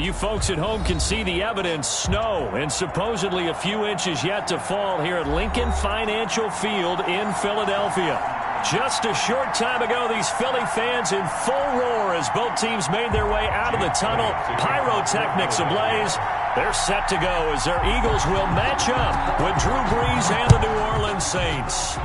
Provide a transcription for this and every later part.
you folks at home can see the evidence. Snow and supposedly a few inches yet to fall here at Lincoln Financial Field in Philadelphia. Just a short time ago, these Philly fans in full roar as both teams made their way out of the tunnel. Pyrotechnics ablaze. They're set to go as their Eagles will match up with Drew Brees and the New Orleans Saints.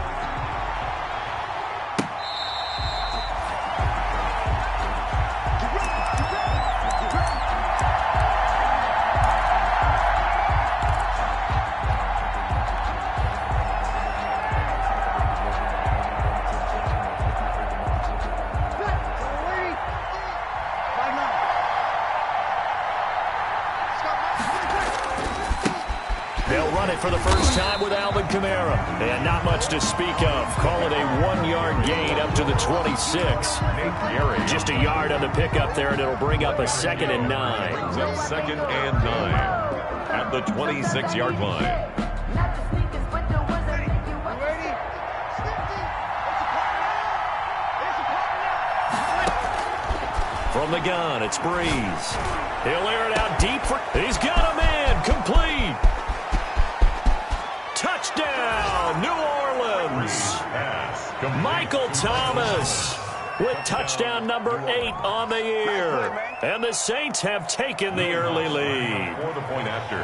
For the first time with Alvin Kamara. And not much to speak of. Call it a 1-yard gain up to the 26. Just a yard on the pickup there, and it'll bring up a 2nd and 9. Second and 9 at the 26-yard line. From the gun, it's Brees. He'll air it out deep. He's got a man. Complete. Touchdown, New Orleans. Michael Thomas with touchdown number 8 on the year. And the Saints have taken the early lead. For the point after.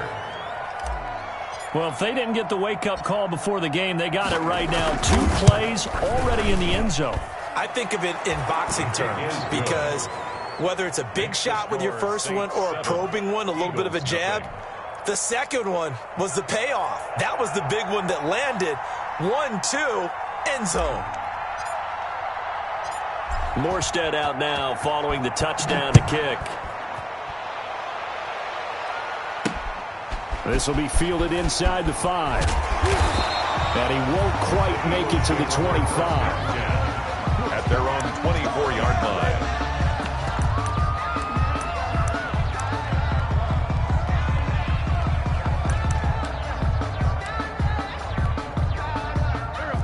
Well, if they didn't get the wake-up call before the game, they got it right now. 2 plays already in the end zone. I think of it in boxing terms because whether it's a big shot with your first one or a probing one, a little bit of a jab, the second one was the payoff. That was the big one that landed. 1-2, end zone. Morstead out now following the touchdown to kick. This will be fielded inside the 5. And he won't quite make it to the 25. At their own 24-yard line.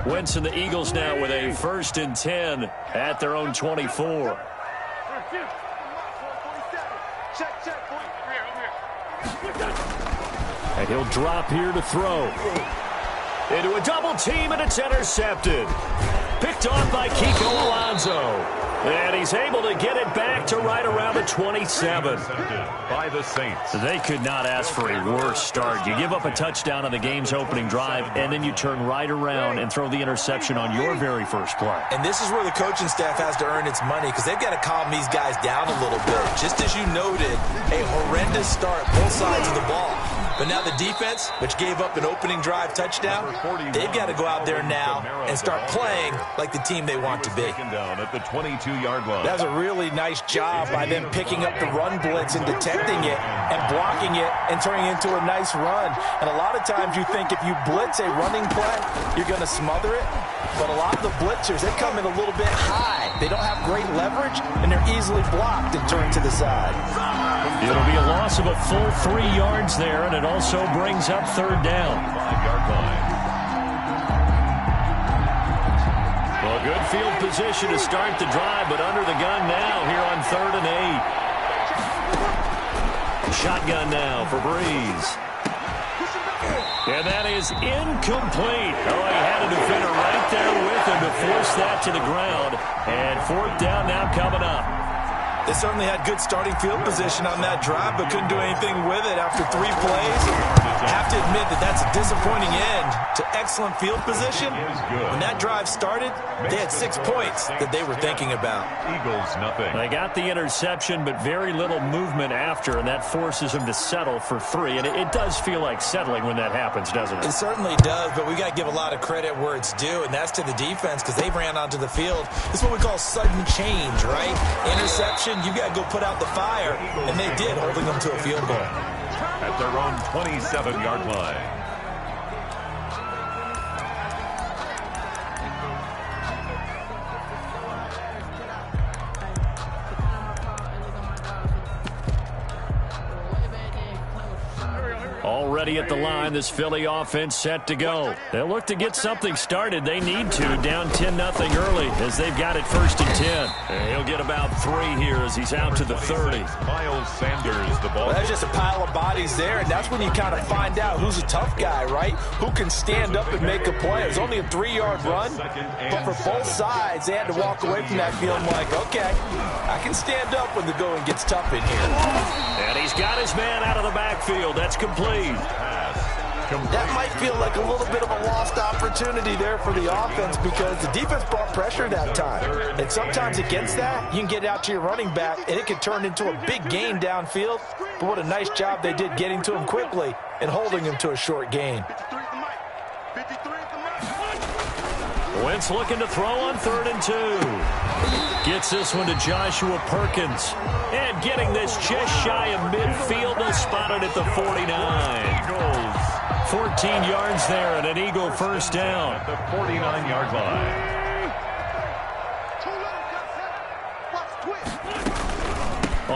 Wentz and the Eagles now with a 1st and 10 at their own 24. And he'll drop here to throw. Into a double team, and it's intercepted. Picked off by Kiko Alonso. And he's able to get it back to right around the 27. By the Saints. They could not ask for a worse start. You give up a touchdown on the game's opening drive, and then you turn right around and throw the interception on your very first play. And this is where the coaching staff has to earn its money because they've got to calm these guys down a little bit. Just as you noted, a horrendous start, both sides of the ball. But now the defense, which gave up an opening drive touchdown, they've got to go out there now and start playing like the team they want to be. Down at the 22-yard line. That was a really nice job by them picking up the run blitz and detecting it and blocking it and turning it into a nice run. And a lot of times you think if you blitz a running play, you're going to smother it. But a lot of the blitzers, they come in a little bit high. They don't have great leverage, and they're easily blocked and turned to the side. It'll be a loss of a full 3 yards there, and it also brings up 3rd down. 5-yard line. Well, good field position to start the drive, but under the gun now here on 3rd and 8. Shotgun now for Brees. And that is incomplete. Oh, he had a defender right there with him to force that to the ground. And 4th down now coming up. They certainly had good starting field position on that drive, but couldn't do anything with it after 3 plays. I have to admit that that's a disappointing end to excellent field position. When that drive started, they had 6 points that they were thinking about. Eagles, nothing. They got the interception, but very little movement after, and that forces them to settle for 3. And it does feel like settling when that happens, doesn't it? It certainly does, but we got to give a lot of credit where it's due, and that's to the defense because they ran onto the field. This is what we call sudden change, right? Interception, you got to go put out the fire, and they did, holding them to a field goal. At their own 27-yard line. Already ready at the line. This Philly offense set to go. They'll look to get something started. They need to, down 10-0 early as they've got it 1st and 10. And he'll get about 3 here as he's out to the 30. Miles Sanders, the ball. Well, that's just a pile of bodies there, and that's when you kind of find out who's a tough guy, right? Who can stand up and make a play. It was only a 3-yard run, but for both sides, they had to walk away from that feeling like, okay, I can stand up when the going gets tough in here. And he's got his man out of the backfield. That's complete. That might feel like a little bit of a lost opportunity there for the offense because the defense brought pressure that time. And sometimes against that, you can get out to your running back, and it can turn into a big gain downfield. But what a nice job they did getting to him quickly and holding him to a short gain. Wentz looking to throw on 3rd and 2. Gets this one to Joshua Perkins. And getting this just shy of midfield, they'll spot it at the 49. 14 yards there and an Eagle first down. At the 49-yard line.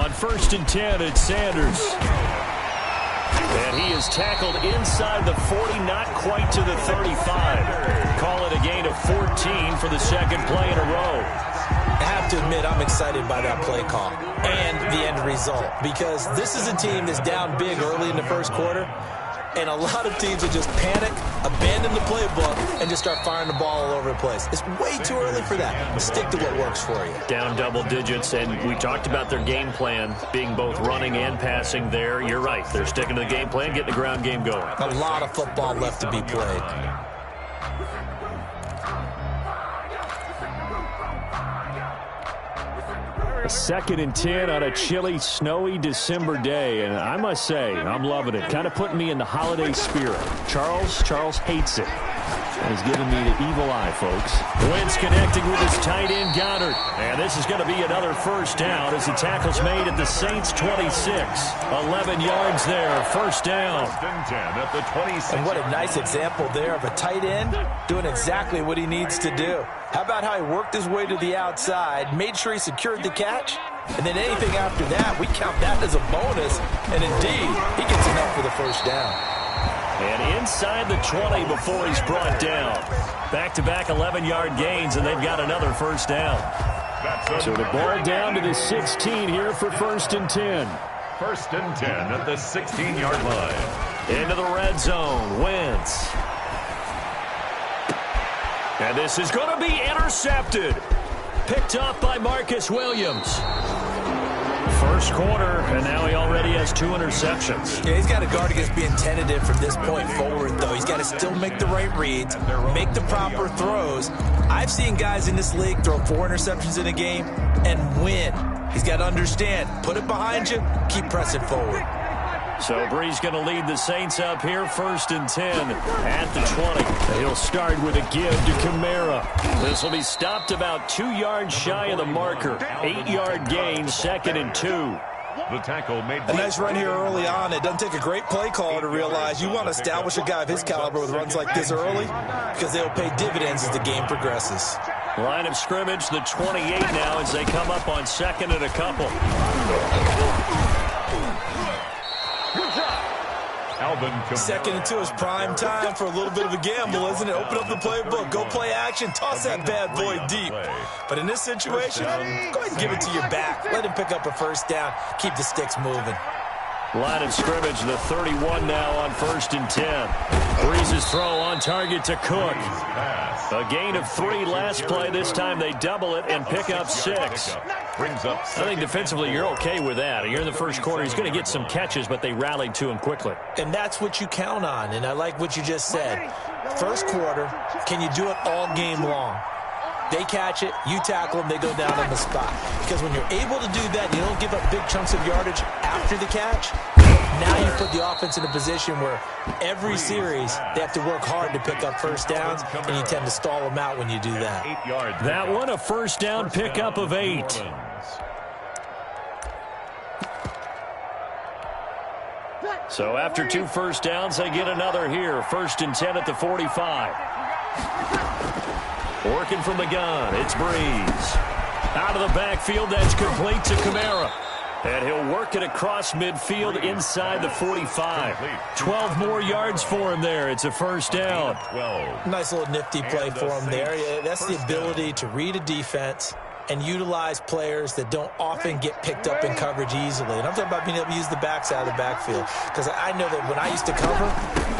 On 1st and 10, it's Sanders. And he is tackled inside the 40, not quite to the 35. Call it a gain of 14 for the 2nd play in a row. I have to admit, I'm excited by that play call and the end result because this is a team that's down big early in the 1st quarter, and a lot of teams will just panic, abandon the playbook, and just start firing the ball all over the place. It's way too early for that. Stick to what works for you. Down double digits, and we talked about their game plan being both running and passing there. You're right. They're sticking to the game plan, getting the ground game going. A lot of football left to be played. 2nd and 10 on a chilly, snowy December day, and I must say, I'm loving it. Kind of putting me in the holiday spirit. Charles hates it. And he's giving me the evil eye, folks. Wentz connecting with his tight end, Goddard. And this is going to be another first down as the tackle's made at the Saints' 26. 11 yards there, first down. 1st and 10 at the 26. And what a nice example there of a tight end doing exactly what he needs to do. How about how he worked his way to the outside, made sure he secured the catch, and then anything after that, we count that as a bonus. And indeed, he gets enough for the first down. And inside the 20 before he's brought down. Back-to-back 11-yard gains, and they've got another first down. So the ball down to the 16 here for 1st and 10. 1st and 10 at the 16-yard line. Into the red zone, Wentz. And this is going to be intercepted. Picked up by Marcus Williams. 1st quarter, and now he already has 2 interceptions. Yeah, he's got to guard against being tentative from this point forward, though. He's got to still make the right reads, make the proper throws. I've seen guys in this league throw 4 interceptions in a game and win. He's got to understand, put it behind you, keep pressing forward. So Brees going to lead the Saints up here, 1st and 10 at the 20. He'll start with a give to Kamara. This will be stopped about 2 yards shy of the marker. 8-yard gain, 2nd and 2. The tackle made a nice run here early on. It doesn't take a great play caller to realize you want to establish a guy of his caliber with runs like this early because they'll pay dividends as the game progresses. Line of scrimmage, the 28 now as they come up on 2nd and a couple. Second and 2 is prime time for a little bit of a gamble, isn't it? Open up the playbook, go play action, toss that bad boy deep. But in this situation, go ahead and give it to your back. Let him pick up a first down. Keep the sticks moving. Line of scrimmage, the 31 now on 1st and 10. Brees' throw on target to Cook. A gain of 3 last play. This time they double it and pick up 6. I think defensively you're okay with that. You're in the 1st quarter. He's going to get some catches, but they rallied to him quickly. And that's what you count on, and I like what you just said. 1st quarter, can you do it all game long? They catch it, you tackle them, they go down on the spot. Because when you're able to do that, you don't give up big chunks of yardage after the catch. Now you put the offense in a position where every series they have to work hard to pick up first downs, and you tend to stall them out when you do that. That one, a first down pickup of 8. So after 2 first downs, they get another here. 1st and 10 at the 45. Working from the gun, it's Brees. Out of the backfield, that's complete to Kamara. And he'll work it across midfield inside the 45. 12 more yards for him there. It's a first down. Nice little nifty play for him there. That's the ability to read a defense and utilize players that don't often get picked up in coverage easily. And I'm talking about being able to use the backside of the backfield. Because I know that when I used to cover,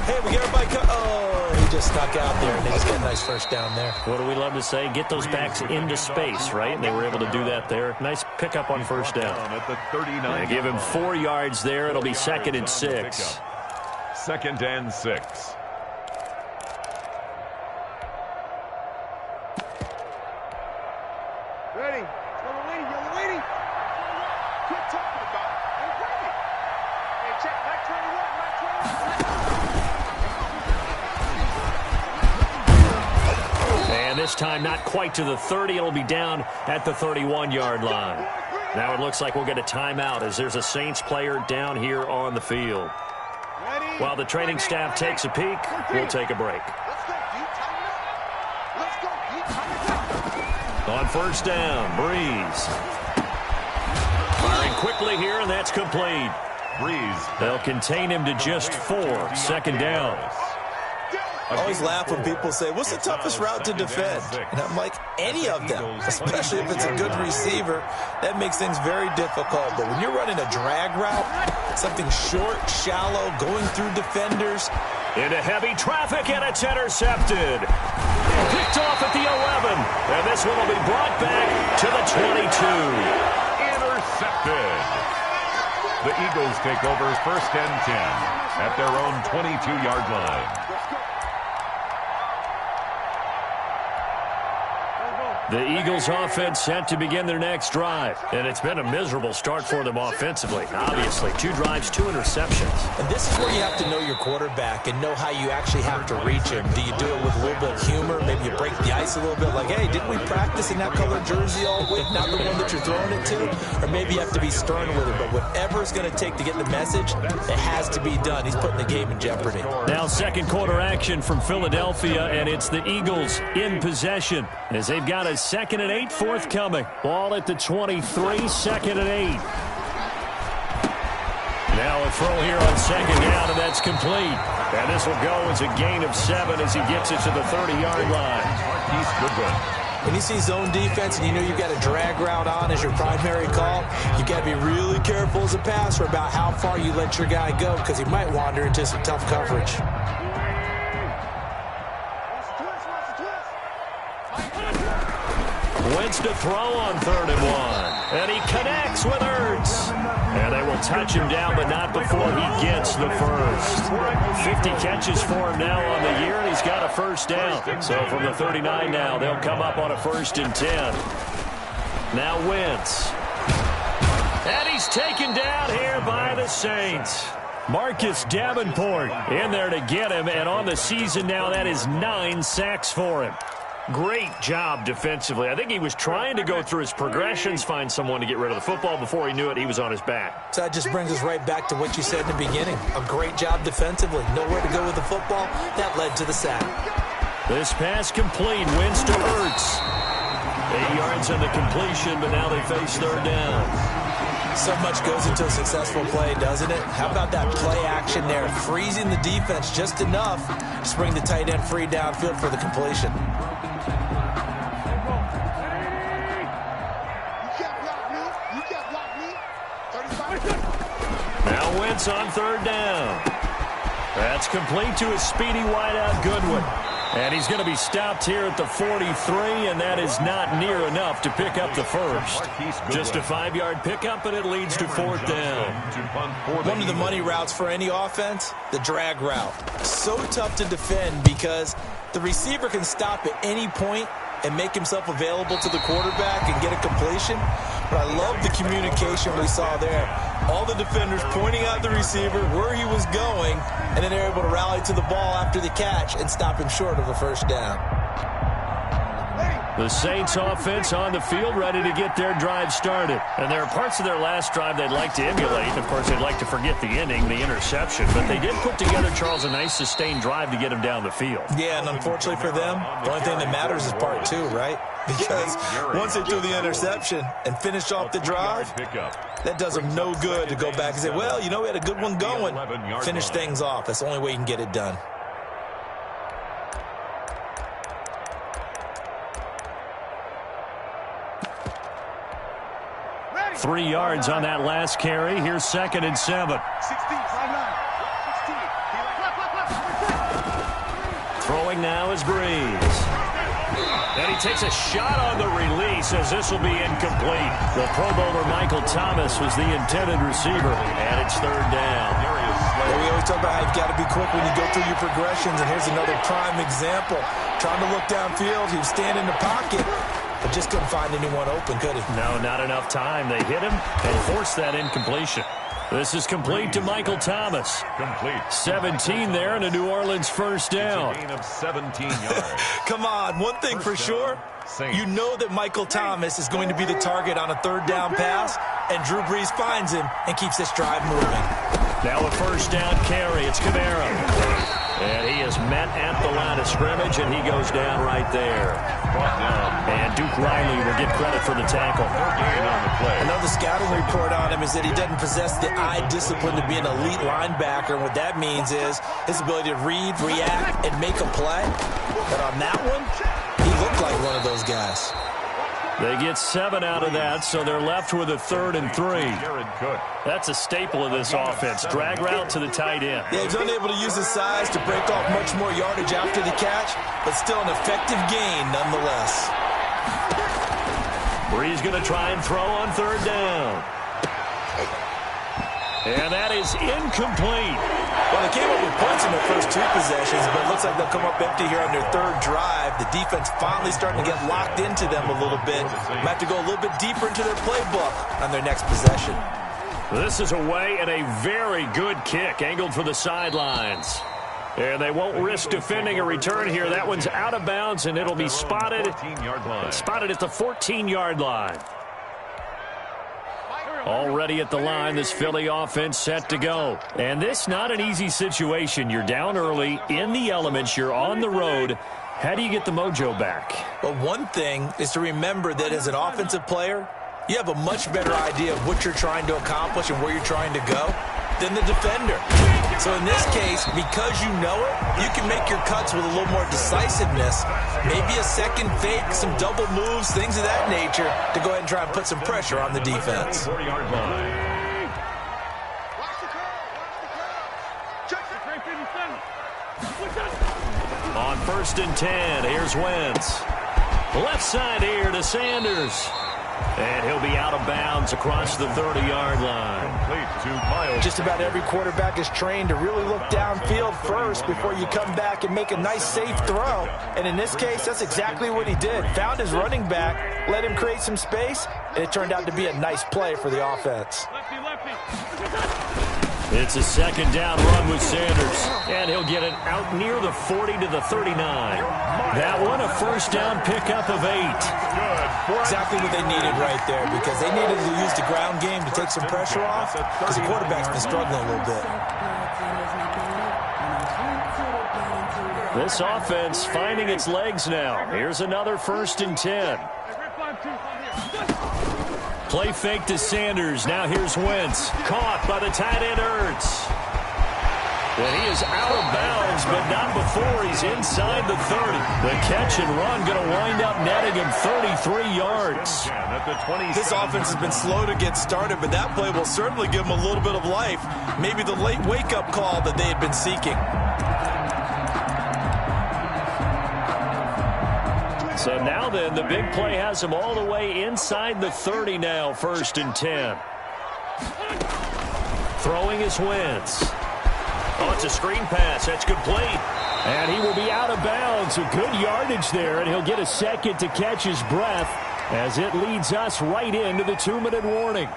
hey, we get everybody oh, he just snuck out there, and they just get a nice first down there. What do we love to say? Get those backs into space, right? And they were able to do that there. Nice pickup on first down. They give him 4 yards there. It'll be 2nd and 6. 2nd and 6. Ready. You're waiting. Quit talking about it. I'm ready. Hey, check. Mike 21. And this time not quite to the 30. It'll be down at the 31-yard line. Now it looks like we'll get a timeout as there's a Saints player down here on the field. While the training staff takes a peek, we'll take a break. On first down, Breeze. Firing quickly here, and that's complete. Breeze. They'll contain him to just 4. 2nd down. I always laugh when people say, what's the toughest route to defend? And I'm like, any of them, especially if it's a good receiver, that makes things very difficult. But when you're running a drag route, something short, shallow, going through defenders. Into heavy traffic, and it's intercepted. Picked off at the 11. And this one will be brought back to the 22. Intercepted. The Eagles take over 1st and 10 at their own 22-yard line. The Eagles offense set to begin their next drive. And it's been a miserable start for them offensively. Obviously, 2 drives, 2 interceptions. And this is where you have to know your quarterback and know how you actually have to reach him. Do you do it with a little bit of humor? Maybe you break the ice a little bit like, hey, didn't we practice in that colored jersey all week? Not the one that you're throwing it to? Or maybe you have to be stern with it. But whatever it's going to take to get the message, it has to be done. He's putting the game in jeopardy. Now 2nd quarter action from Philadelphia, and it's the Eagles in possession as they've got a 2nd and 8 forthcoming. Ball at the 23, 2nd and 8. Now a throw here on 2nd down, and that's complete. And this will go as a gain of 7 as he gets it to the 30-yard line. When you see zone defense and you know you've got a drag route on as your primary call, you've got to be really careful as a passer about how far you let your guy go because he might wander into some tough coverage. Wentz to throw on 3rd and 1. And he connects with Ertz. And they will touch him down, but not before he gets the first. 50 catches for him now on the year, and he's got a first down. So from the 39 now, they'll come up on a 1st and 10. Now Wentz. And he's taken down here by the Saints. Marcus Davenport in there to get him, and on the season now, that is 9 sacks for him. Great job defensively. I think he was trying to go through his progressions, find someone to get rid of the football. Before he knew it, he was on his back. So that just brings us right back to what you said in the beginning. A great job defensively. Nowhere to go with the football. That led to the sack. This pass complete. Wins to Ertz. 8 yards on the completion, but now they face 3rd down. So much goes into a successful play, doesn't it? How about that play action there? Freezing the defense just enough to bring the tight end free downfield for the completion. Now Wentz on 3rd down. That's complete to his speedy wideout Goodwin. And he's going to be stopped here at the 43, and that is not near enough to pick up the first. Just a 5-yard pickup, and it leads to 4th down. One of the money routes for any offense, the drag route. So tough to defend because the receiver can stop at any point and make himself available to the quarterback and get a completion. But I love the communication we saw there. All the defenders pointing out the receiver, where he was going, and then they're able to rally to the ball after the catch and stop him short of a first down. The Saints offense on the field, ready to get their drive started. And there are parts of their last drive they'd like to emulate. Of course, they'd like to forget the inning, the interception. But they did put together, Charles, a nice sustained drive to get them down the field. Yeah, and unfortunately for them, the only thing that matters is part two, right? Because once they threw the interception and finished off the drive, that does them no good to go back and say, well, you know, we had a good one going. Finish things off. That's the only way you can get it done. 3 yards on that last carry. Here's 2nd and 7. Throwing now is Breeze. And he takes a shot on the release as this will be incomplete. The Pro Bowler Michael Thomas was the intended receiver, and it's 3rd down. Well, we always talk about how you've got to be quick when you go through your progressions, and here's another prime example. Trying to look downfield, he was standing in the pocket, but just couldn't find anyone open, could he? No, not enough time. They hit him and forced that incompletion. This is complete to Michael Thomas. Complete. 17 there and a New Orleans 1st down. It's a gain of 17 yards. Come on, one thing for sure, you know that Michael Thomas is going to be the target on a 3rd down pass, and Drew Brees finds him and keeps this drive moving. Now a 1st down carry. It's Kamara. And he is met at the line of scrimmage, and he goes down right there. And Duke Riley will get credit for the tackle. Another scouting report on him is that he doesn't possess the eye discipline to be an elite linebacker. And what that means is his ability to read, react, and make a play. But on that one, he looked like one of those guys. They get 7 out of that, so they're left with a 3rd and 3. That's a staple of this offense. Drag route to the tight end. Yeah, he's unable to use his size to break off much more yardage after the catch, but still an effective gain nonetheless. Brees going to try and throw on 3rd down. And that is incomplete. Well, they came up with points in their first 2 possessions, but it looks like they'll come up empty here on their 3rd drive. The defense finally starting to get locked into them a little bit. Might have to go a little bit deeper into their playbook on their next possession. This is away and a very good kick angled for the sidelines. And they won't risk defending a return here. That one's out of bounds, and it'll be spotted at the 14-yard line. Already at the line, this Philly offense set to go. And this not an easy situation. You're down early, in the elements, you're on the road. How do you get the mojo back? Well, one thing is to remember that as an offensive player, you have a much better idea of what you're trying to accomplish and where you're trying to go than the defender. So in this case, because you know it, you can make your cuts with a little more decisiveness, maybe a second fake, some double moves, things of that nature, to go ahead and try and put some pressure on the defense. 4-yard line. On 1st and 10, here's Wentz. Left side here to Sanders. And he'll be out of bounds across the 30-yard line. Just about every quarterback is trained to really look downfield first before you come back and make a nice, safe throw. And in this case, that's exactly what he did. Found his running back, let him create some space, and it turned out to be a nice play for the offense. It's a 2nd down run with Sanders. And he'll get it out near the 40 to the 39. That one, a 1st down pickup of 8. Exactly what they needed right there, because they needed to use the ground game to take some pressure off, because the quarterback's been struggling a little bit. This offense finding its legs now. Here's another 1st and 10. Play fake to Sanders. Now here's Wentz. Caught by the tight end Ertz. And he is out of bounds, but not before he's inside the 30. The catch and run going to wind up netting him 33 yards. This offense has been slow to get started, but that play will certainly give them a little bit of life. Maybe the late wake-up call that they had been seeking. So now then, the big play has him all the way inside the 30 now, 1st and 10. Throwing is Wentz. Oh, it's a screen pass. That's complete. And he will be out of bounds. A good yardage there, and he'll get a second to catch his breath as it leads us right into the 2-minute warning.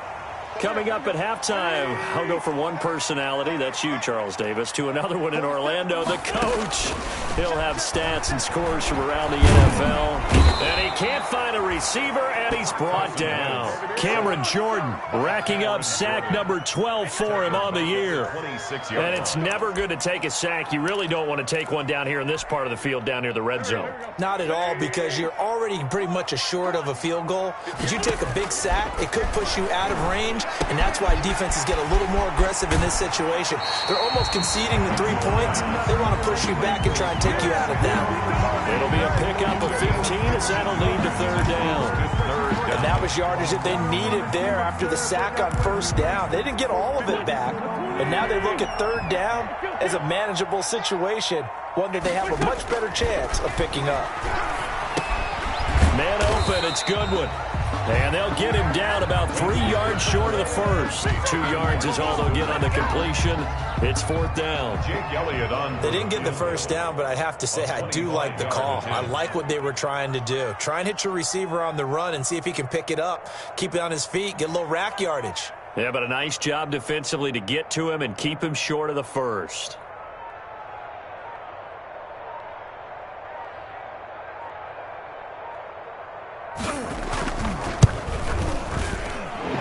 Coming up at halftime, I'll go from one personality, that's you, Charles Davis, to another one in Orlando, the coach. He'll have stats and scores from around the NFL. And he can't find a receiver, and he's brought down. Cameron Jordan racking up sack number 12 for him on the year. And it's never good to take a sack. You really don't want to take one down here in this part of the field, down near the red zone. Not at all, because you're already pretty much assured of a field goal. But you take a big sack, it could push you out of range, and that's why defenses get a little more aggressive in this situation. They're almost conceding the 3 points. They want to push you back and try and take you out of them. It'll be a pickup of 15 as that'll lead to third down. And that was yardage that they needed there after the sack on first down. They didn't get all of it back, but now they look at third down as a manageable situation, one that they have a much better chance of picking up. Man open, it's Goodwin. And they'll get him down about 3 yards short of the first. 2 yards is all they'll get on the completion. It's fourth down. They didn't get the first down, but I have to say I do like the call. I like what they were trying to do. Try and hit your receiver on the run and see if he can pick it up. Keep it on his feet, get a little rack yardage. Yeah, but a nice job defensively to get to him and keep him short of the first.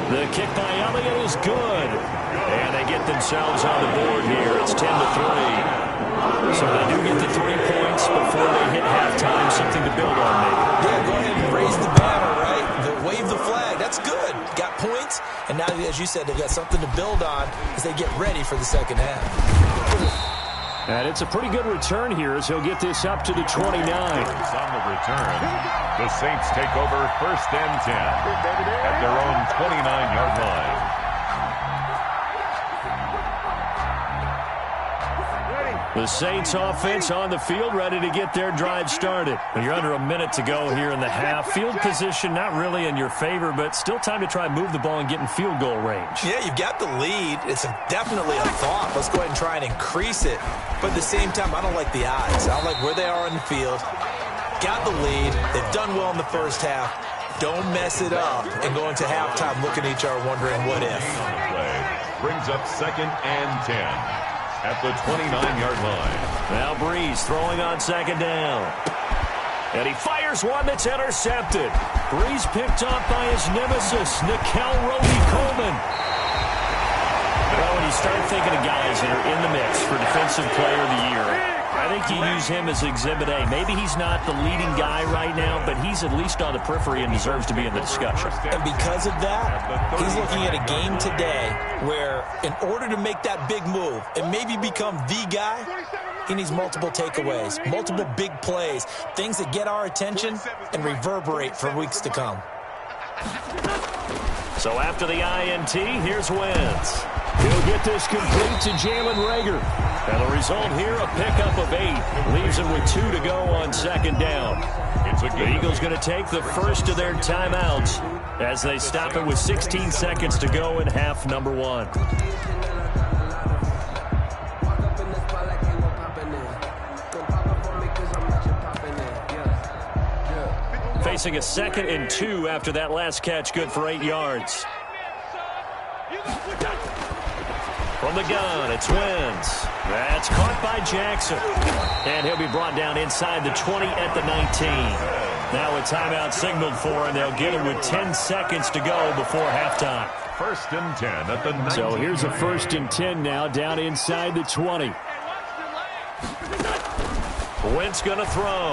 The kick by Elliott is good. And they get themselves on the board here. It's 10-3. So they do get the 3 points before they hit halftime. Something to build on, maybe. Yeah, go ahead and raise the banner, right? Wave the flag. That's good. Got points. And now, as you said, they've got something to build on as they get ready for the second half. And it's a pretty good return here as he'll get this up to the 29. On the return, the Saints take over first and 10 at their own 29-yard line. The Saints offense on the field, ready to get their drive started. You're under a minute to go here in the half. Field position not really in your favor, but still time to try and move the ball and get in field goal range. Yeah, you've got the lead. It's definitely a thought. Let's go ahead and try and increase it. But at the same time, I don't like the odds. I don't like where they are on the field. Got the lead. They've done well in the first half. Don't mess it up and go into halftime looking at each other wondering what if. Play brings up second and 10. At the 29-yard line. Now Breeze throwing on second down. And he fires one that's intercepted. Breeze picked off by his nemesis, Nickel Roby-Coleman. Well, when you start thinking of guys that are in the mix for Defensive Player of the Year, I think you use him as Exhibit A. Maybe he's not the leading guy right now, but he's at least on the periphery and deserves to be in the discussion. And because of that, he's looking at a game today where in order to make that big move and maybe become the guy, he needs multiple takeaways, multiple big plays, things that get our attention and reverberate for weeks to come. So after the INT, here's Wentz. He'll get this complete to Jalen Reagor. And the result here, a pickup of 8. Leaves him with 2 to go on second down. The Eagles going to take the first of their timeouts as they stop it with 16 seconds to go in half number 1. Facing a 2nd and 2 after that last catch, good for 8 yards. From the gun, it's Wentz. That's caught by Jackson. And he'll be brought down inside the 20 at the 19. Now a timeout signaled for him. They'll get him with 10 seconds to go before halftime. First and 10 at the 19. So here's a 1st and 10 now down inside the 20. Wentz going to throw.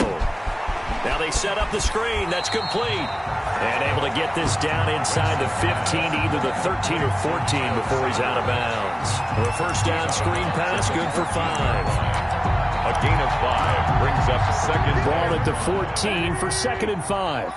Now they set up the screen. That's complete. And able to get this down inside the 15, either the 13 or 14 before he's out of bounds. The first down screen pass, good for 5. A gain of 5 brings up second. Ball at the 14 for 2nd and 5.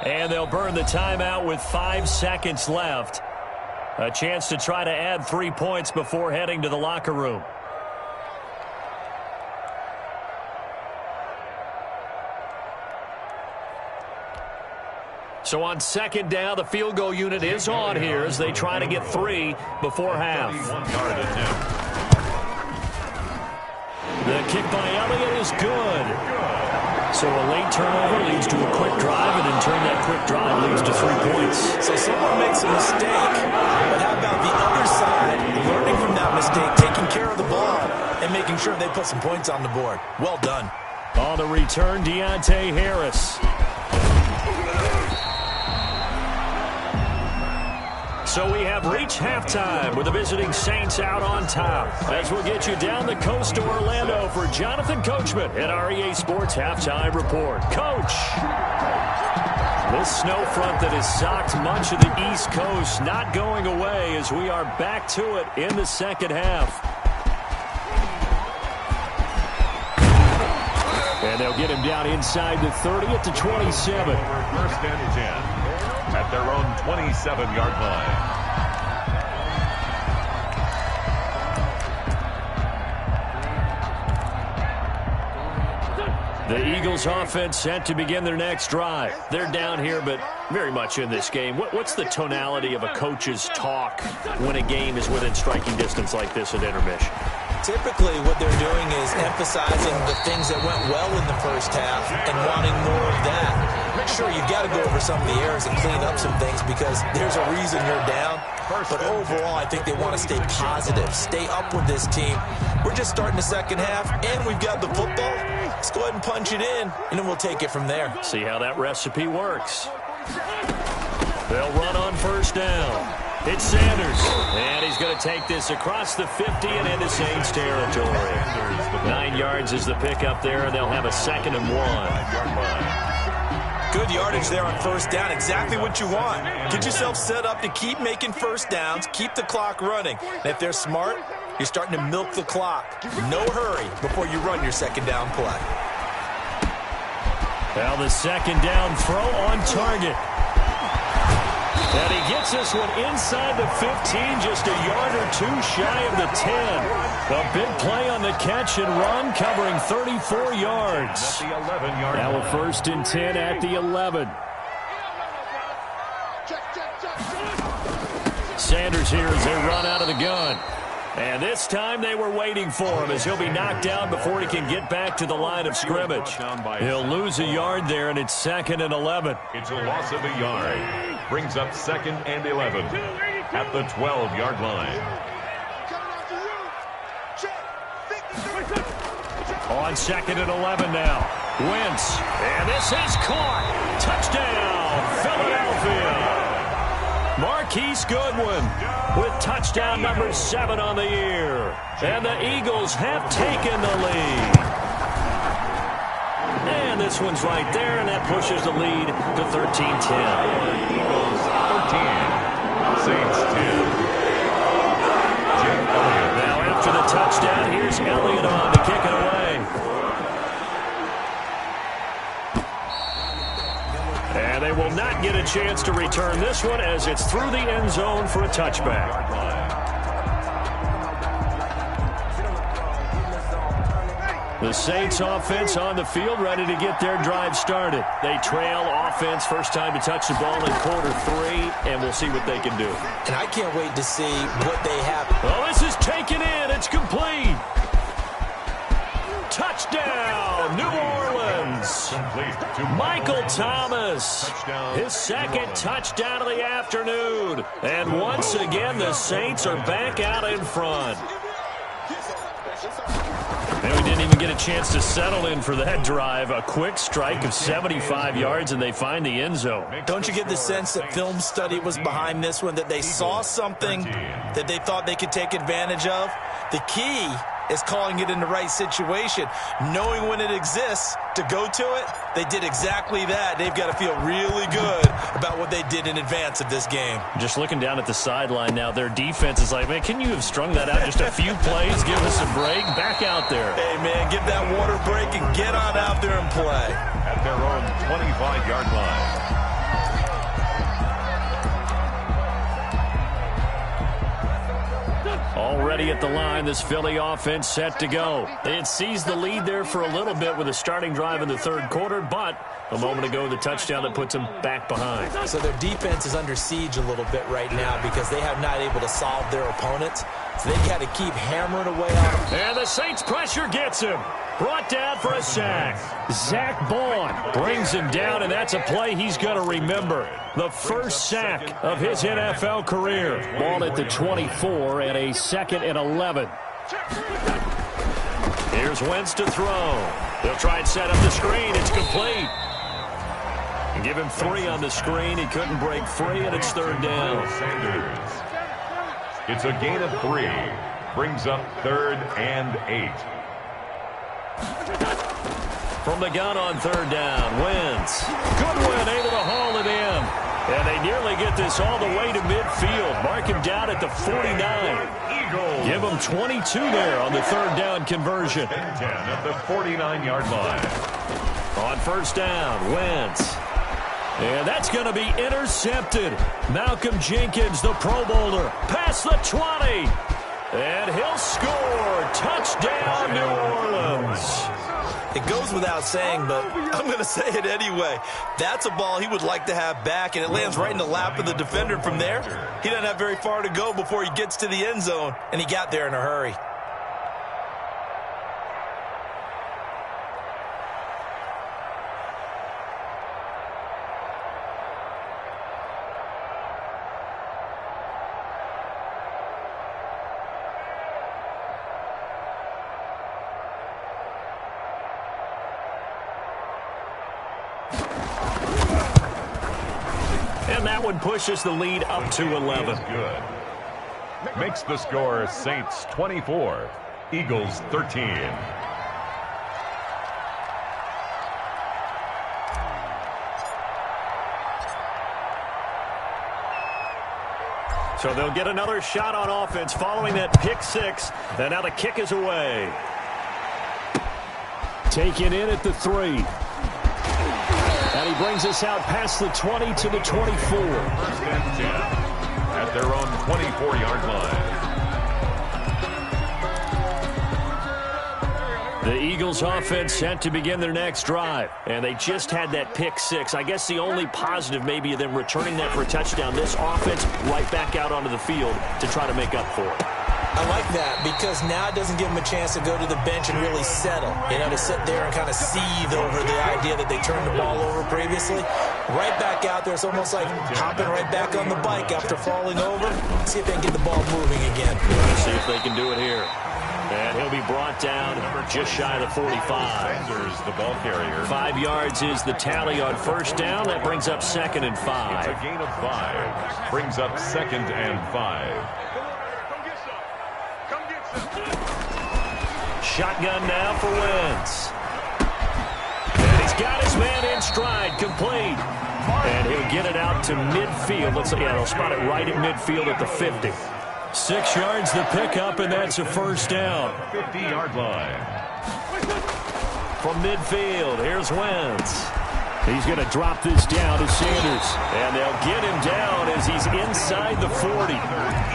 And they'll burn the timeout with 5 seconds left. A chance to try to add 3 points before heading to the locker room. So on second down, the field goal unit is on here as they try to get 3 before half. The kick by Elliott is good. So a late turnover leads to a quick drive, and in turn that quick drive leads to 3 points. So someone makes a mistake, but how about the other side, learning from that mistake, taking care of the ball, and making sure they put some points on the board. Well done. On the return, Deontay Harris. So we have reached halftime with the visiting Saints out on top. As we'll get you down the coast to Orlando for Jonathan Coachman at our EA Sports Halftime Report. Coach! This snow front that has socked much of the East Coast not going away as we are back to it in the second half. And they'll get him down inside the 30 at the 27. First and 10 at their own 27-yard line. The Eagles offense set to begin their next drive. They're down here, but very much in this game. What's the tonality of a coach's talk when a game is within striking distance like this at intermission? Typically, what they're doing is emphasizing the things that went well in the first half and wanting more of that. Sure, you've got to go over some of the errors and clean up some things because there's a reason you're down. But overall, I think they want to stay positive, stay up with this team. We're just starting the second half, and we've got the football. Let's go ahead and punch it in, and then we'll take it from there. See how that recipe works. They'll run on first down. It's Sanders, and he's going to take this across the 50 and into Saints territory. 9 yards is the pickup there, and they'll have a 2nd and 1. Good yardage there on first down, exactly what you want. Get yourself set up to keep making first downs, keep the clock running. And if they're smart, you're starting to milk the clock. No hurry before you run your second down play. Well, the second down throw on target. And he gets this one inside the 15, just a yard or 2 shy of the 10. A big play on the catch and run, covering 34 yards. Now a 1st and 10 at the 11. Sanders here as they run out of the gun. And this time they were waiting for him as he'll be knocked down before he can get back to the line of scrimmage. He'll lose a yard there, and it's 2nd and 11. It's a loss of a yard. Brings up 2nd and 11 at the 12-yard line. On 2nd and 11 now. Wentz. And this is caught. Touchdown, Philadelphia. Marquise Goodwin with touchdown number 7 on the year. And the Eagles have taken the lead. And this one's right there, and that pushes the lead to 13-10. Eagles 13, Saints 10. Now after the touchdown, here's Elliott on to kick it away. And they will not get a chance to return this one as it's through the end zone for a touchback. The Saints offense on the field ready to get their drive started. They trail offense first time to touch the ball in quarter 3, and we'll see what they can do. And I can't wait to see what they have. Oh, this is taken in. It's complete. Touchdown, New Orleans. Michael Thomas, his 2nd touchdown of the afternoon. And once again, the Saints are back out in front. And we didn't even get a chance to settle in for that drive. A quick strike of 75 yards, and they find the end zone. Don't you get the sense that film study was behind this one, that they saw something that they thought they could take advantage of? The key is calling it in the right situation, knowing when it exists to go to it. They did exactly that. They've got to feel really good about what they did in advance of this game. Just looking down at the sideline now, their defense is like, man, can you have strung that out just a few plays? Give us a break. Back out there. Hey, man, get that water break and get on out there and play. At their own 25-yard line. Already at the line, this Philly offense set to go. They had seized the lead there for a little bit with a starting drive in the third quarter, but a moment ago, the touchdown that puts them back behind. So their defense is under siege a little bit right now because they have not able to solve their opponents. So they've got to keep hammering away on them. And the Saints pressure gets him. Brought down for a sack. Zach Bond brings him down, and that's a play he's going to remember. The first sack of his NFL career. Ball at the 24 and a 2nd and 11. Here's Wentz to throw. They'll try and set up the screen. It's complete. And give him 3 on the screen. He couldn't break free, and it's 3rd down. Sanders. It's a gain of 3. Brings up 3rd and 8. From the gun on 3rd down, Wentz. Goodwin able to haul it in. And they nearly get this all the way to midfield. Mark him down at the 49. Give him 22 there on the 3rd down conversion. 10 at the 49-yard line. On 1st down, Wentz. And that's going to be intercepted. Malcolm Jenkins, the Pro Bowler, past the 20. And he'll score. Touchdown, New Orleans. It goes without saying, but I'm going to say it anyway. That's a ball he would like to have back, and it lands right in the lap of the defender from there. He doesn't have very far to go before he gets to the end zone, and he got there in a hurry. And that one pushes the lead up to 11. Good. Makes the score Saints 24, Eagles 13. So they'll get another shot on offense following that pick 6. And now the kick is away. Taken in at the 3. And he brings us out past the 20 to the 24. 1st and 10 at their own 24-yard line. The Eagles offense set to begin their next drive. And they just had that pick 6. I guess the only positive maybe of them returning that for a touchdown. This offense right back out onto the field to try to make up for it. I like that because now it doesn't give them a chance to go to the bench and really settle. You know, to sit there and kind of seethe over the idea that they turned the ball over previously. Right back out there. It's almost like hopping right back on the bike after falling over. See if they can get the ball moving again. Let's see if they can do it here. And he'll be brought down just shy of the 45. Sanders, the ball carrier. 5 yards is the tally on 1st down. That brings up 2nd and 5. It's a gain of 5. Brings up 2nd and 5. Shotgun now for Wentz. And he's got his man in stride, complete. And he'll get it out to midfield. Let's see, they'll spot it right at midfield at the 50. 6 yards the pickup, and that's a 1st down. 50-yard line. From midfield, here's Wentz. He's going to drop this down to Sanders. And they'll get him down as he's inside the 40.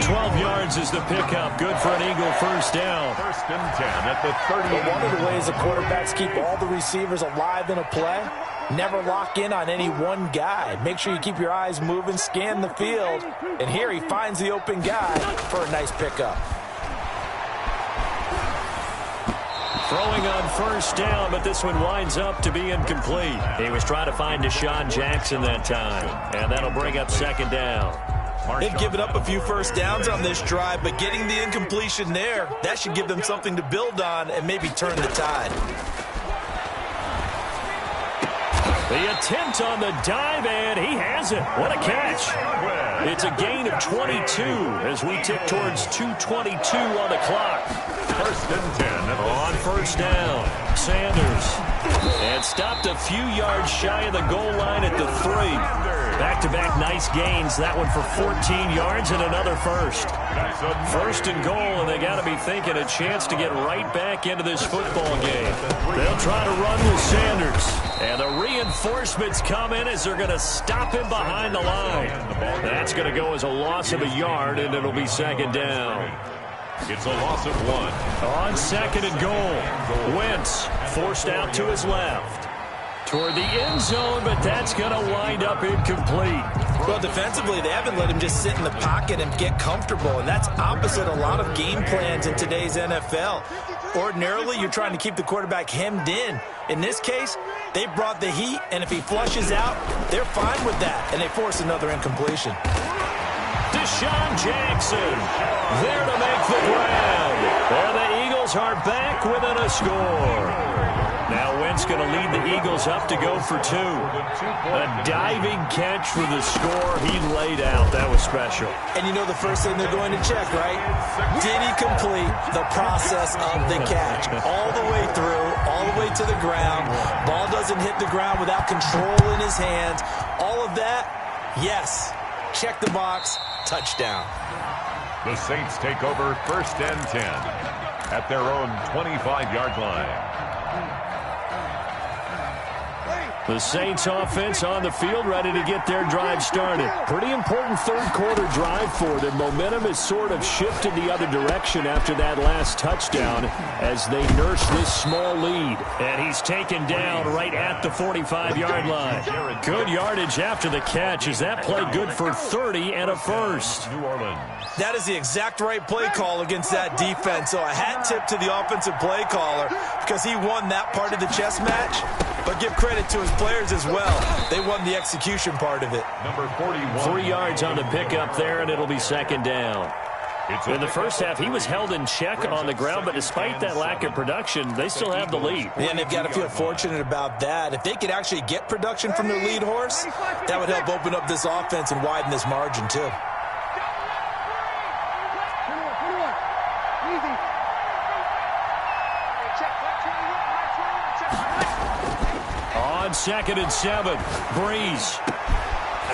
12 yards is the pickup. Good for an Eagle 1st down. 1st and 10 at the 30. But one of the ways the quarterbacks keep all the receivers alive in a play, never lock in on any one guy. Make sure you keep your eyes moving, scan the field. And here he finds the open guy for a nice pickup. Throwing on 1st down, but this one winds up to be incomplete. He was trying to find Deshaun Jackson that time, and that'll bring up 2nd down. They've given up a few 1st downs on this drive, but getting the incompletion there, that should give them something to build on and maybe turn the tide. The attempt on the dive, and he has it. What a catch. It's a gain of 22 as we tick towards 2:22 on the clock. 1st and 10 on 1st down. Sanders. And stopped a few yards shy of the goal line at the 3. Back-to-back nice gains. That one for 14 yards and another 1st. 1st and goal, and they got to be thinking a chance to get right back into this football game. They'll try to run with Sanders. And the reinforcements come in as they're going to stop him behind the line. That's going to go as a loss of a yard, and it'll be 2nd down. It's a loss of 1. On second and goal, Wentz forced out to his left. Toward the end zone, but that's going to wind up incomplete. Well, defensively, they haven't let him just sit in the pocket and get comfortable, and that's opposite a lot of game plans in today's NFL. Ordinarily, you're trying to keep the quarterback hemmed in. In this case, they brought the heat, and if he flushes out, they're fine with that, and they force another incompletion. Deshaun Jackson there to make the grab. And the Eagles are back within a score. Now Wentz going to lead the Eagles up to go for 2. A diving catch for the score he laid out. That was special. And you know the first thing they're going to check, right? Did he complete the process of the catch? All the way through, all the way to the ground. Ball doesn't hit the ground without control in his hands. All of that, yes. Check the box. Touchdown. The Saints take over 1st and 10 at their own 25-yard line. The Saints offense on the field, ready to get their drive started. Pretty important third-quarter drive for them. Momentum has sort of shifted the other direction after that last touchdown as they nurse this small lead. And he's taken down right at the 45-yard line. Good yardage after the catch as that play good for 30 and a first. New Orleans. That is the exact right play call against that defense. So a hat tip to the offensive play caller because he won that part of the chess match. But give credit to his players as well. They won the execution part of it. Number 41. 3 yards on the pickup there, and it'll be second down. In the first half, he was held in check on the ground, but despite that lack of production, they still have the lead. And they've got to feel fortunate about that. If they could actually get production from their lead horse, that would help open up this offense and widen this margin, too. On 2nd and 7, Breeze.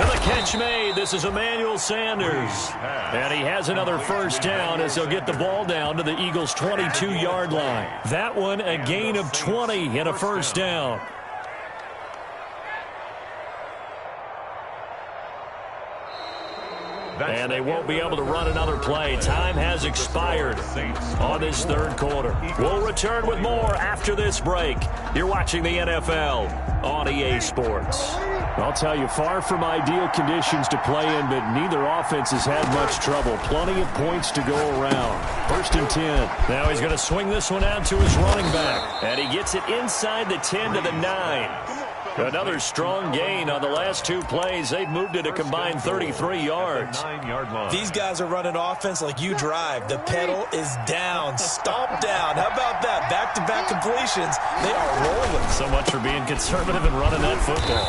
And the catch made. This is Emmanuel Sanders. And he has another first down as they'll get the ball down to the Eagles' 22-yard line. That one a gain of 20 and a first down. And they won't be able to run another play. Time has expired on this third quarter. We'll return with more after this break. You're watching the NFL on EA Sports. I'll tell you, far from ideal conditions to play in, but neither offense has had much trouble. Plenty of points to go around. 1st and 10. Now he's going to swing this one out to his running back. And he gets it inside the 10 to the 9. Another strong gain on the last 2 plays. They've moved it a combined 33 yards. 9-yard line. These guys are running offense like you drive. The pedal is down. Stomp down. How about that? Back-to-back completions. They are rolling. So much for being conservative and running that football.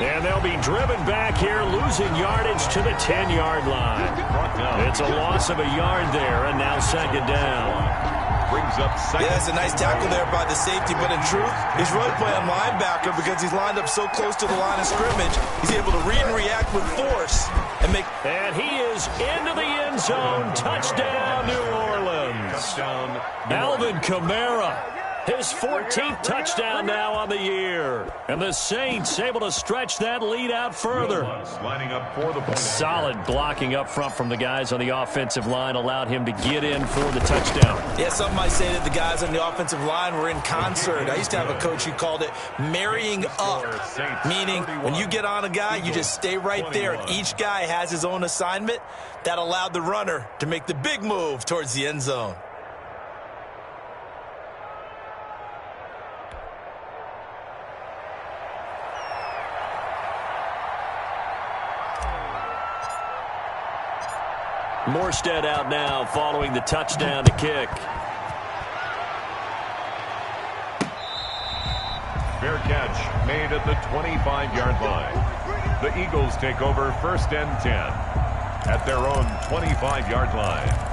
And they'll be driven back here, losing yardage to the 10-yard line. It's a loss of a yard there, and now second down. Brings up second. Yeah, that's a nice tackle there by the safety, but in truth, he's really playing linebacker because he's lined up so close to the line of scrimmage. He's able to read and react with force and make. And he is into the end zone. Touchdown, New Orleans. Touchdown. Alvin Kamara. His 14th touchdown now on the year. And the Saints able to stretch that lead out further. Lining up for the solid blocking up front from the guys on the offensive line allowed him to get in for the touchdown. Yeah, some might say that the guys on the offensive line were in concert. I used to have a coach who called it marrying up, meaning when you get on a guy, you just stay right there. And each guy has his own assignment. That allowed the runner to make the big move towards the end zone. Morstead out now following the touchdown to kick. Fair catch made at the 25-yard line. The Eagles take over 1st and 10 at their own 25-yard line.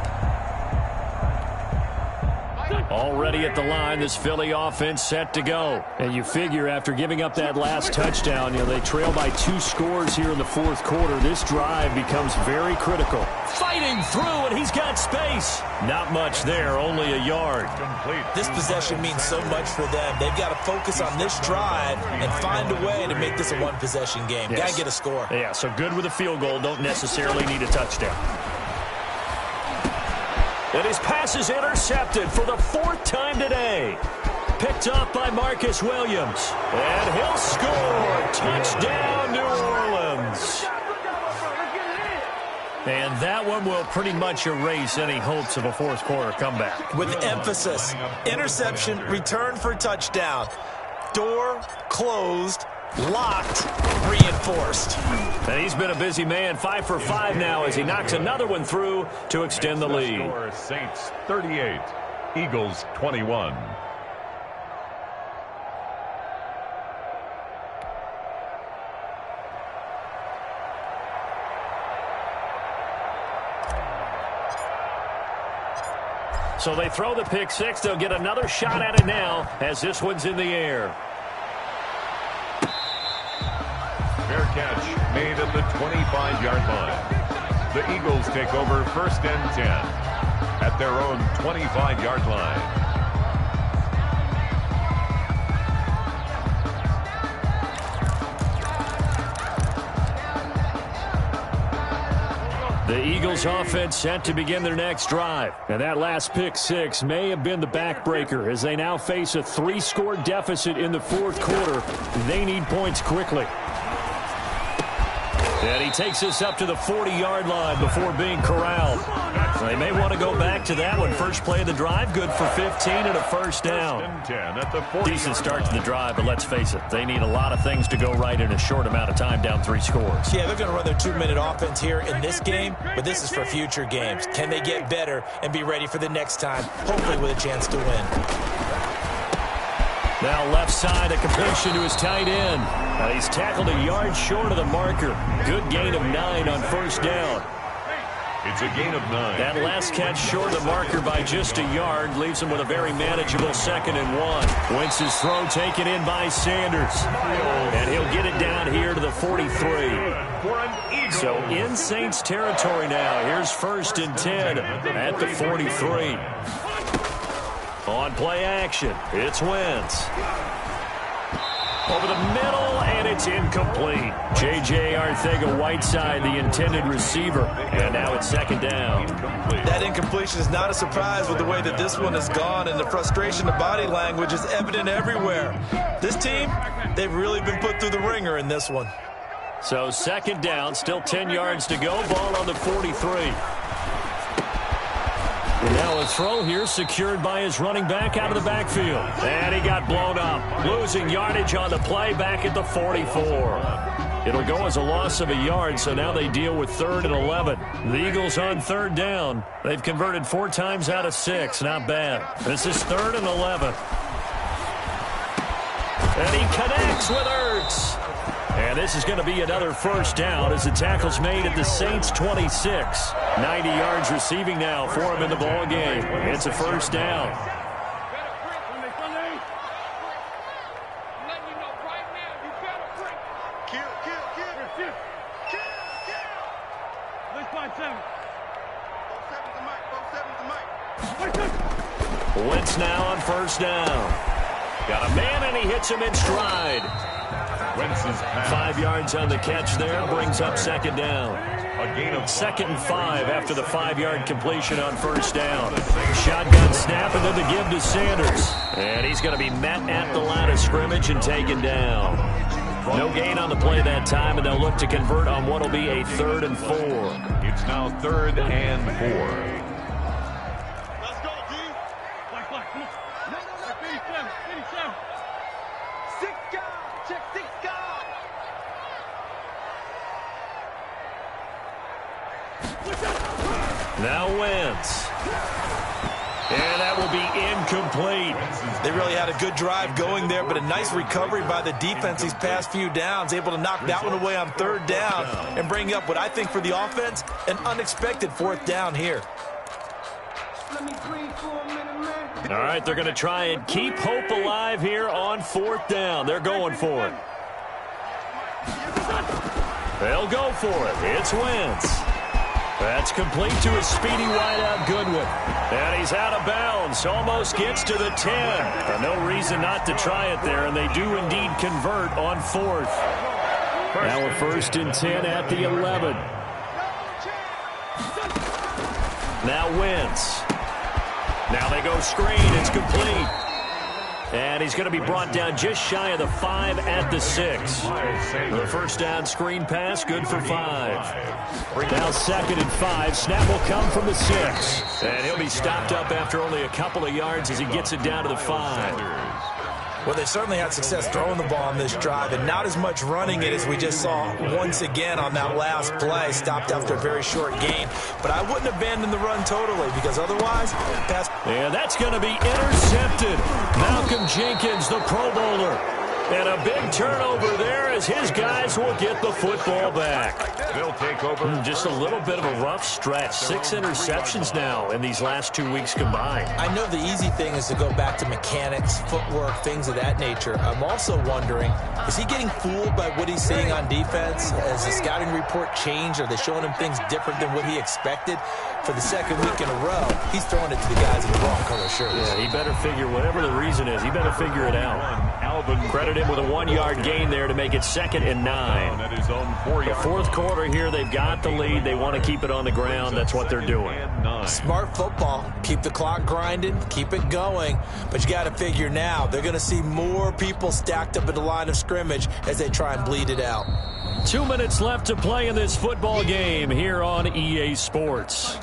Already at the line, this Philly offense set to go. And you figure after giving up that last touchdown, they trail by 2 scores here in the 4th quarter. This drive becomes very critical. Fighting through, and he's got space. Not much there, only a yard. Complete. This possession means so much for them. They've got to focus on this drive and find a way to make this a one-possession game. Yes. Got to get a score. Yeah, so good with a field goal. Don't necessarily need a touchdown. And his pass is intercepted for the 4th time today. Picked up by Marcus Williams. And he'll score. Touchdown, New Orleans. And that one will pretty much erase any hopes of a fourth quarter comeback. With emphasis. Interception, return for touchdown. Door closed, locked, reinforced. And he's been a busy man, 5 for 5 now as he knocks another one through to extend the lead. Saints 38, Eagles 21. So they throw the pick six. They'll get another shot at it now as this one's in the air. Fair catch made at the 25-yard line. The Eagles take over 1st and 10 at their own 25-yard line. The Eagles offense set to begin their next drive. And that last pick six may have been the backbreaker as they now face a 3-score deficit in the 4th quarter. They need points quickly. And he takes us up to the 40-yard line before being corralled. They may want to go back to that one. First play of the drive, good for 15 and a first down. Decent start to the drive, but let's face it, they need a lot of things to go right in a short amount of time, down 3 scores. Yeah, they're going to run their 2-minute offense here in this game, but this is for future games. Can they get better and be ready for the next time, hopefully with a chance to win? Now left side, a completion to his tight end. He's tackled a yard short of the marker. Good gain of 9 on first down. It's a gain of 9. That last catch short of the marker by just a yard leaves him with a very manageable 2nd and 1. Wentz's throw taken in by Sanders. And he'll get it down here to the 43. So in Saints territory now. Here's 1st and 10 at the 43. On play action, it's Wentz. Over the middle, and it's incomplete. J.J. Arcega-Whiteside, the intended receiver. And now it's 2nd down. That incompletion is not a surprise with the way that this one has gone, and the frustration, the body language is evident everywhere. This team, they've really been put through the ringer in this one. So 2nd down, still 10 yards to go. Ball on the 43. And now a throw here secured by his running back out of the backfield. And he got blown up. Losing yardage on the play back at the 44. It'll go as a loss of a yard, so now they deal with 3rd and 11. The Eagles on 3rd down. They've converted 4 times out of 6. Not bad. This is 3rd and 11. And he connects with Ertz. And this is going to be another first down as the tackle's made at the Saints 26. 90 yards receiving now for him in the ball game. It's a first down. Wentz now on first down. Got a man and he hits him in stride. 5 yards on the catch there, brings up 2nd down. A gain of 2nd and 5 after the 5-yard completion on first down. Shotgun snap and then the give to Sanders. And he's going to be met at the line of scrimmage and taken down. No gain on the play that time, and they'll look to convert on what will be a 3rd and 4. It's now 3rd and 4. Now Wentz. And that will be incomplete. They really had a good drive going there, but a nice recovery by the defense these past few downs, able to knock that one away on 3rd down and bring up what I think for the offense, an unexpected 4th down here. All right, they're going to try and keep hope alive here on 4th down. They're going for it. They'll go for it. It's Wentz. That's complete to a speedy wideout Goodwin. And he's out of bounds. Almost gets to the 10. No reason not to try it there, and they do indeed convert on 4th. Now a 1st and 10 at the 11. Now Wentz. Now they go screen. It's complete. And he's going to be brought down just shy of the 5 at the 6. The first down screen pass, good for 5. Now 2nd and 5. Snap will come from the 6. And he'll be stopped up after only a couple of yards as he gets it down to the 5. Well, they certainly had success throwing the ball on this drive, and not as much running it as we just saw once again on that last play. Stopped after a very short gain. But I wouldn't abandon the run totally, because otherwise, pass. And that's going to be intercepted. Malcolm Jenkins, the Pro Bowler. And a big turnover there as his guys will get the football back. They'll take over. Just a little bit of a rough stretch. 6 interceptions now in these last 2 weeks combined. I know the easy thing is to go back to mechanics, footwork, things of that nature. I'm also wondering, is he getting fooled by what he's seeing on defense? Has the scouting report changed? Are they showing him things different than what he expected? For the second week in a row, he's throwing it to the guys in the wrong color shirts. Yeah, he better figure, whatever the reason is, he better figure it out. Credit him with a 1-yard gain there to make it 2nd and 9. The fourth quarter here, they've got the lead. They want to keep it on the ground. That's what they're doing. Smart football. Keep the clock grinding. Keep it going. But you got to figure now, they're going to see more people stacked up at the line of scrimmage as they try and bleed it out. 2 minutes left to play in this football game here on EA Sports.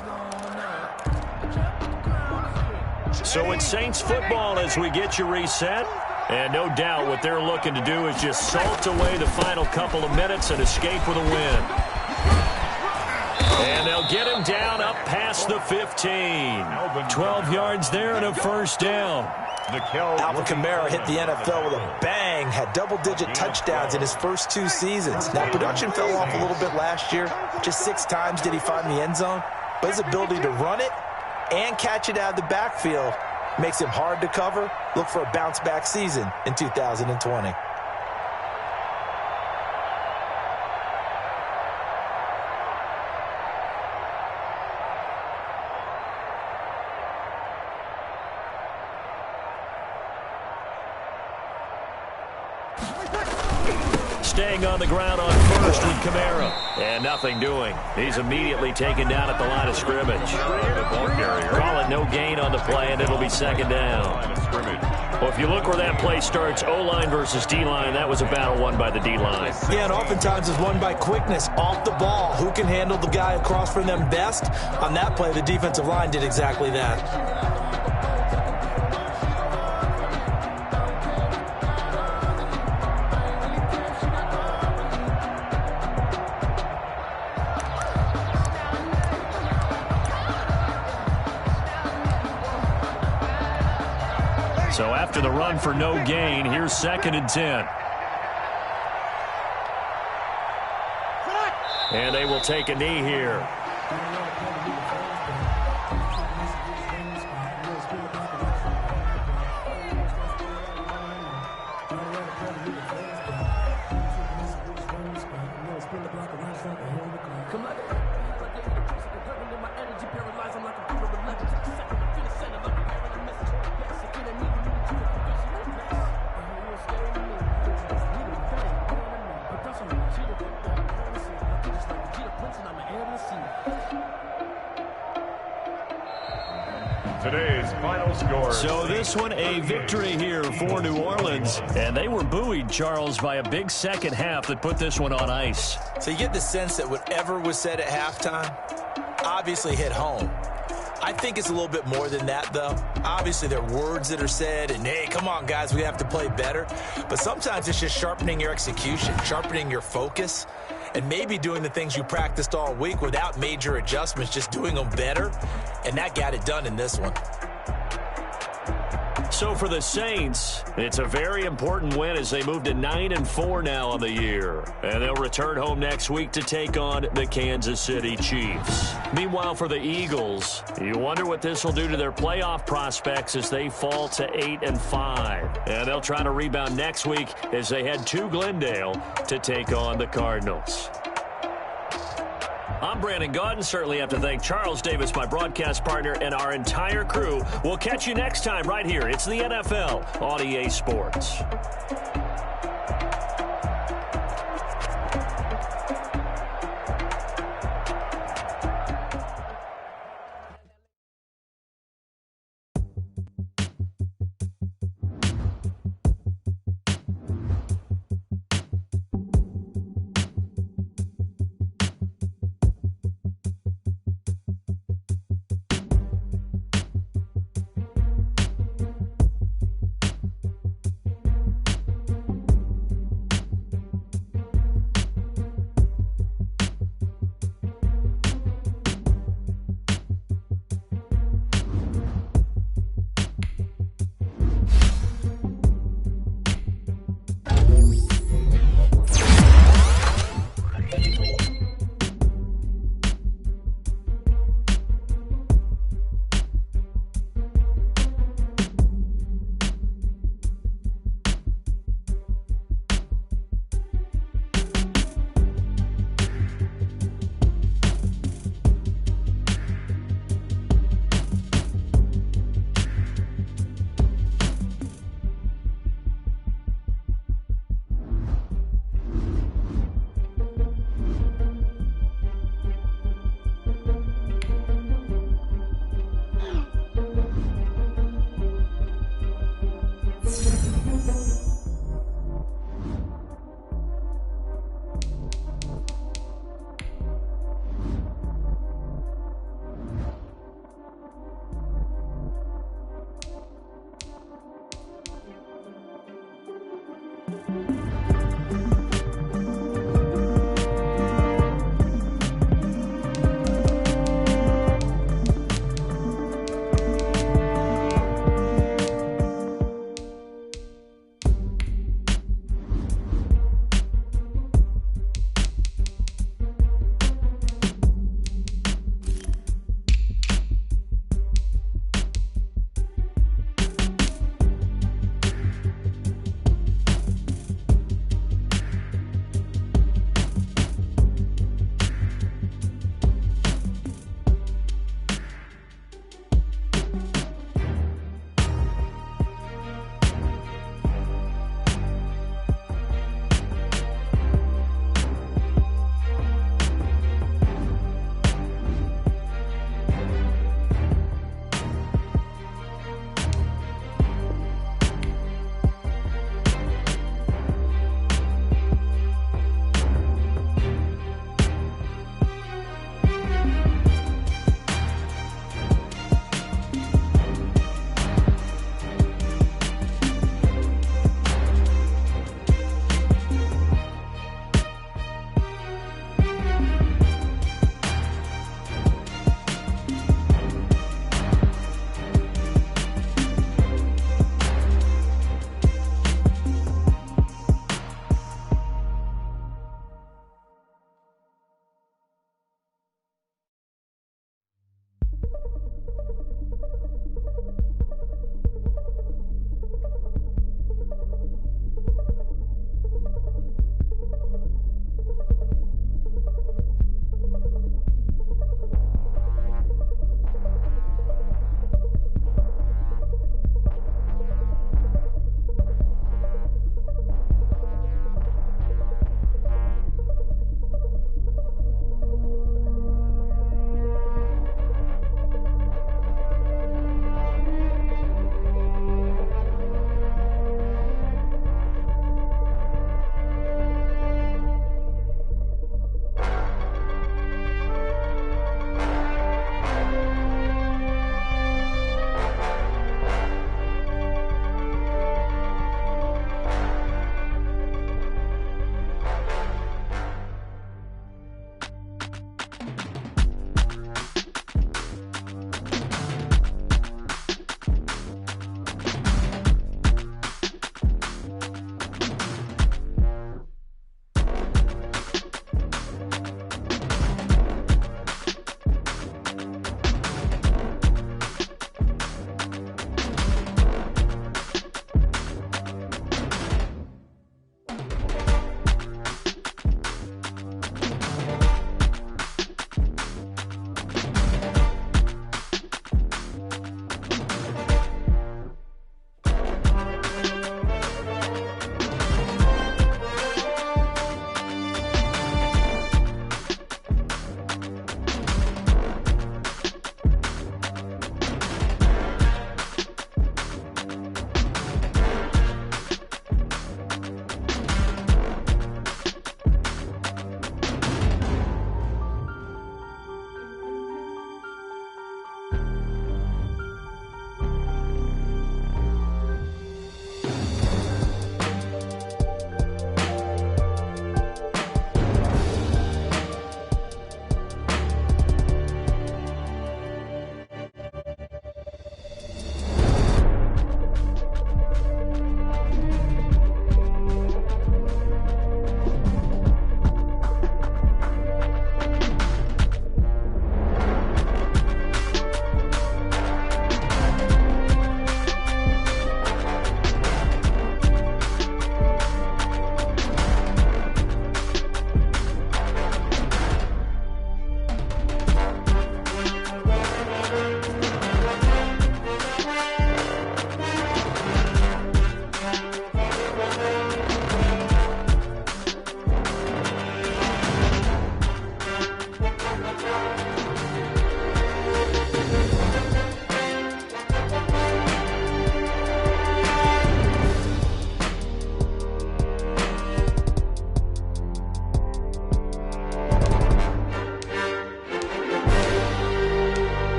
So it's Saints football as we get you reset. And no doubt what they're looking to do is just salt away the final couple of minutes and escape with a win. And they'll get him down up past the 15. 12 yards there and a first down. Alvin Kamara hit the NFL with a bang, had double-digit touchdowns in his first 2 seasons. Now, production fell off a little bit last year. Just 6 times did he find the end zone. But his ability to run it and catch it out of the backfield makes him hard to cover. Look for a bounce-back season in 2020. Staying on the ground on first with Kamara. And nothing doing. He's immediately taken down at the line of scrimmage. Call it no gain on the play, and it'll be 2nd down. Well, if you look where that play starts, O-line versus D-line, that was a battle won by the D-line. Yeah, and oftentimes it's won by quickness off the ball. Who can handle the guy across from them best? On that play, the defensive line did exactly that. So after the run for no gain, here's 2nd and 10. And they will take a knee here. Today's final score. So this one, a victory here for New Orleans. And they were buoyed, Charles, by a big second half that put this one on ice. So you get the sense that whatever was said at halftime obviously hit home. I think it's a little bit more than that, though. Obviously, there are words that are said, and, hey, come on, guys, we have to play better. But sometimes it's just sharpening your execution, sharpening your focus, and maybe doing the things you practiced all week without major adjustments, just doing them better. And that got it done in this one. So for the Saints, it's a very important win as they move to 9-4 now on the year. And they'll return home next week to take on the Kansas City Chiefs. Meanwhile, for the Eagles, you wonder what this will do to their playoff prospects as they fall to 8-5. And they'll try to rebound next week as they head to Glendale to take on the Cardinals. I'm Brandon Gaudin. Certainly have to thank Charles Davis, my broadcast partner, and our entire crew. We'll catch you next time right here. It's the NFL on EA Sports.